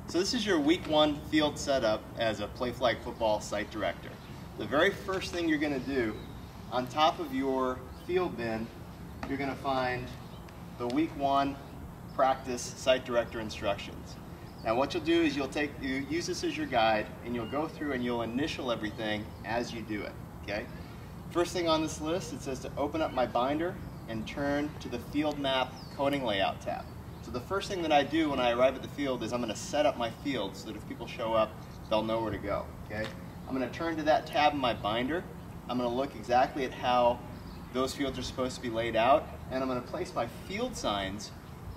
So this is your week 1 field setup as a Play Flag Football site director. The very first thing you're going to do, on top of your field bin, you're going to find the week 1 practice site director instructions. Now what you'll do is you use this as your guide, and you'll go through and you'll initial everything as you do it. Okay? First thing on this list, it says to open up my binder and turn to the field map coding layout tab. So the first thing that I do when I arrive at the field is I'm going to set up my field so that if people show up, they'll know where to go. Okay? I'm going to turn to that tab in my binder. I'm going to look exactly at how those fields are supposed to be laid out, and I'm going to place my field signs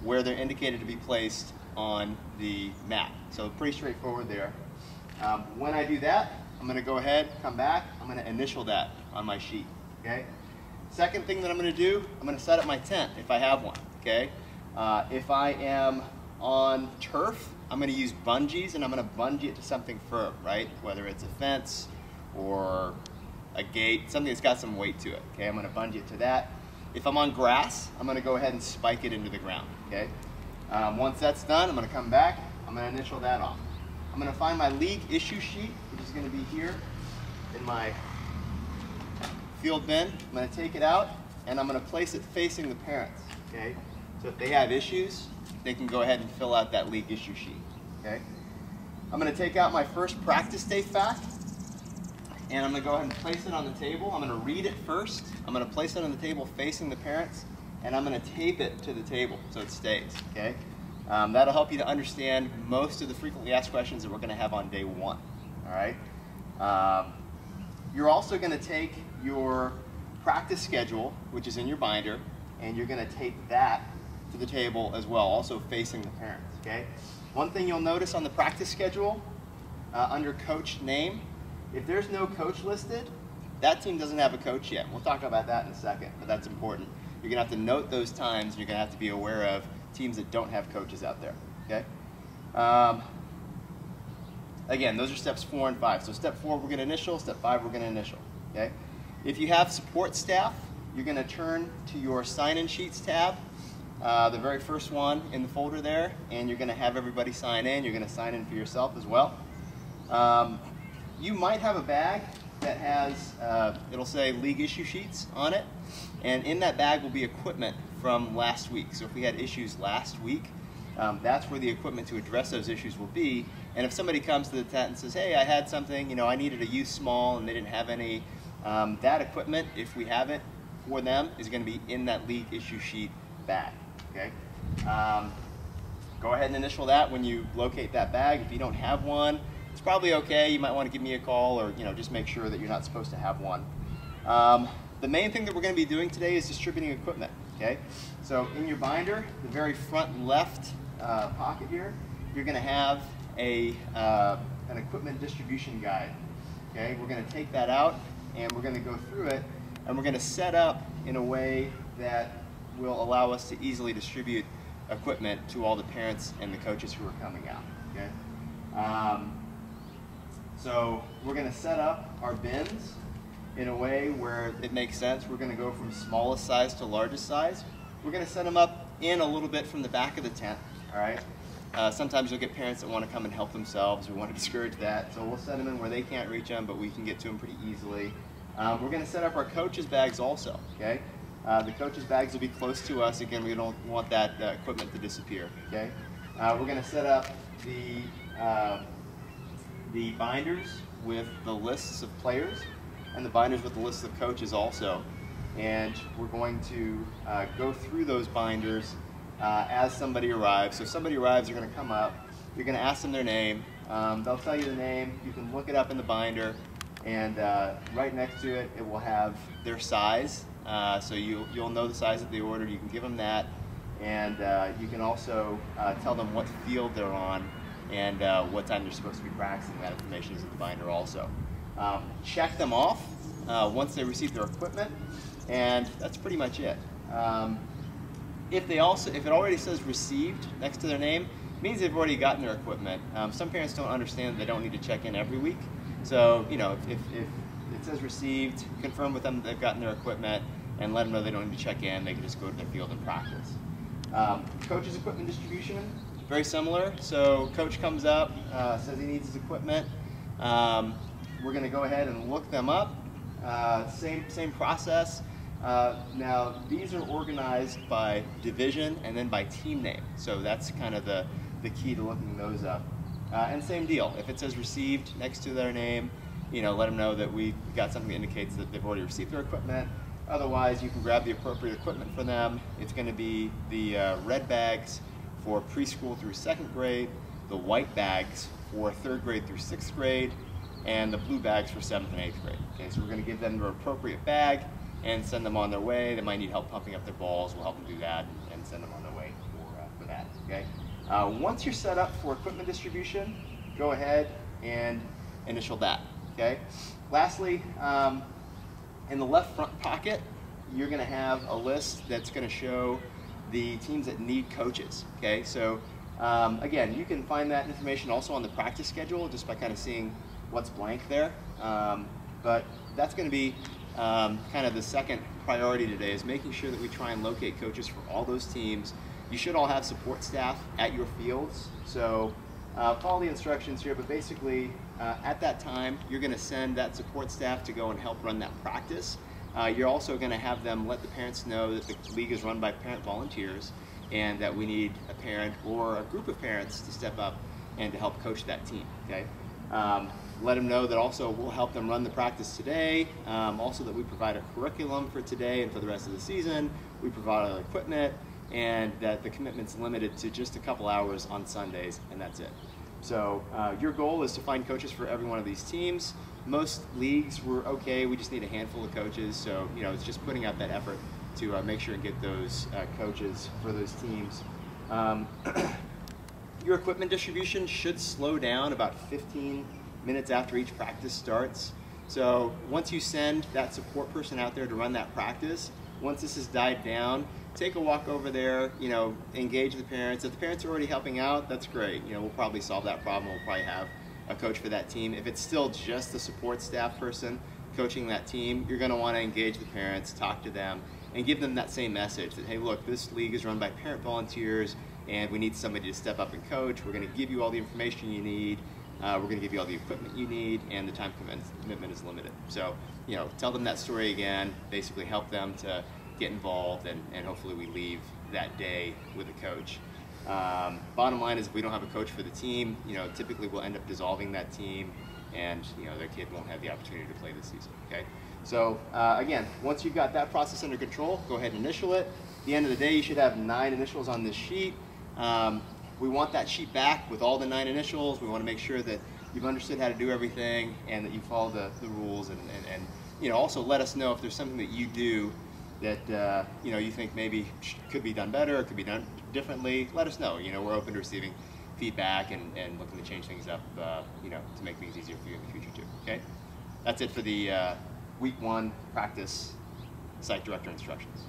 where they're indicated to be placed on the map. So pretty straightforward there. When I do that, I'm going to go ahead, come back, I'm going to initial that on my sheet. Okay? Second thing that I'm going to do, I'm going to set up my tent if I have one. Okay? If I am on turf, I'm going to use bungees, and I'm going to bungee it to something firm, right? Whether it's a fence or a gate, something that's got some weight to it. Okay, I'm going to bungee it to that. If I'm on grass, I'm going to go ahead and spike it into the ground. Okay. Once that's done, I'm going to come back. I'm going to initial that off. I'm going to find my league issue sheet, which is going to be here in my field bin. I'm going to take it out, and I'm going to place it facing the parents. Okay. So if they have issues, they can go ahead and fill out that league issue sheet. Okay. I'm going to take out my first practice day fact, and I'm going to go ahead and place it on the table. I'm going to read it first. I'm going to place it on the table facing the parents, and I'm going to tape it to the table so it stays. Okay. That'll help you to understand most of the frequently asked questions that we're going to have on day 1. All right. You're also going to take your practice schedule, which is in your binder, and you're going to tape that to the table as well, also facing the parents. Okay. One thing you'll notice on the practice schedule, under coach name, if there's no coach listed, that team doesn't have a coach yet. We'll talk about that in a second, but that's important. You're going to have to note those times, and you're going to have to be aware of teams that don't have coaches out there. Okay. Again, those are steps 4 and 5. So step 4, we're going to initial. Step 5, we're going to initial. Okay. If you have support staff, you're going to turn to your sign-in sheets tab, the very first one in the folder there, and you're going to have everybody sign in. You're going to sign in for yourself as well. You might have a bag that has, it'll say league issue sheets on it, and in that bag will be equipment from last week. So if we had issues last week, that's where the equipment to address those issues will be. And if somebody comes to the tent and says, hey, I had something, I needed a youth small and they didn't have any, that equipment, if we have it for them, is going to be in that league issue sheet bag. Okay. Go ahead and initial that when you locate that bag. If you don't have one, it's probably okay. You might want to give me a call, or just make sure that you're not supposed to have one. The main thing that we're going to be doing today is distributing equipment. Okay. So in your binder, the very front left pocket here, you're going to have an equipment distribution guide. Okay. We're going to take that out, and we're going to go through it, and we're going to set up in a way that will allow us to easily distribute equipment to all the parents and the coaches who are coming out. Okay. So we're going to set up our bins in a way where it makes sense. We're going to go from smallest size to largest size. We're going to set them up in a little bit from the back of the tent. All right. Sometimes you'll get parents that want to come and help themselves. We want to discourage that. So we'll set them in where they can't reach them, but we can get to them pretty easily. We're going to set up our coaches' bags also. Okay. The coaches' bags will be close to us. Again, we don't want that equipment to disappear. Okay. We're going to set up the binders with the lists of players, and the binders with the lists of coaches also. And we're going to go through those binders as somebody arrives. So if somebody arrives, you're going to come up. You're going to ask them their name. They'll tell you the name. You can look it up in the binder, and right next to it, it will have their size. So you'll know the size that they ordered. You can give them that, and you can also tell them what field they're on and what time they're supposed to be practicing. That information is in the binder also. Check them off once they receive their equipment, and that's pretty much it. If it already says received next to their name, it means they've already gotten their equipment. Some parents don't understand that they don't need to check in every week. So if it says received, confirm with them that they've gotten their equipment, and let them know they don't need to check in. They can just go to their field and practice. Coaches equipment distribution. very similar. So coach comes up, says he needs his equipment. We're going to go ahead and look them up. Same process. Now these are organized by division and then by team name. So that's kind of the key to looking those up. And same deal. If it says received next to their name, let them know that we got something that indicates that they've already received their equipment. Otherwise, you can grab the appropriate equipment for them. It's going to be the red bags for preschool through 2nd grade, the white bags for 3rd grade through 6th grade, and the blue bags for 7th and 8th grade. Okay, so we're going to give them their appropriate bag and send them on their way. They might need help pumping up their balls. We'll help them do that and send them on their way for that. Okay. Once you're set up for equipment distribution, go ahead and initial that. Okay. Lastly, in the left front pocket, you're going to have a list that's going to show the teams that need coaches. Okay. So again, you can find that information also on the practice schedule just by kind of seeing what's blank there. But that's going to be kind of the second priority today, is making sure that we try and locate coaches for all those teams. You should all have support staff at your fields. So follow the instructions here, but basically at that time, you're going to send that support staff to go and help run that practice. You're also going to have them let the parents know that the league is run by parent volunteers and that we need a parent or a group of parents to step up and to help coach that team. Okay. Let them know that also we'll help them run the practice today, also that we provide a curriculum for today and for the rest of the season. We provide our equipment, and that the commitment's limited to just a couple hours on Sundays, and that's it. So your goal is to find coaches for every one of these teams. Most leagues were okay, we just need a handful of coaches, so it's just putting out that effort to make sure and get those coaches for those teams. Your equipment distribution should slow down about 15 minutes after each practice starts. So once you send that support person out there to run that practice, once this has died down, take a walk over there, engage the parents. If the parents are already helping out, that's great. We'll probably solve that problem. We'll probably have a coach for that team. If it's still just the support staff person coaching that team, you're going to want to engage the parents, talk to them, and give them that same message that, hey, look, this league is run by parent volunteers, and we need somebody to step up and coach. We're going to give you all the information you need. We're going to give you all the equipment you need, and the time commitment is limited. So, tell them that story again, basically help them to get involved, and hopefully we leave that day with a coach. Bottom line is, if we don't have a coach for the team, typically we'll end up dissolving that team, and their kid won't have the opportunity to play this season. Okay. So again, once you've got that process under control, go ahead and initial it. At the end of the day, you should have 9 initials on this sheet. We want that sheet back with all the 9 initials. We want to make sure that you've understood how to do everything and that you follow the rules, and also let us know if there's something that you do that you think maybe could be done better or could be done differently. Let us know. We're open to receiving feedback and looking to change things up, to make things easier for you in the future too. Okay, that's it for the week 1 practice site director instructions.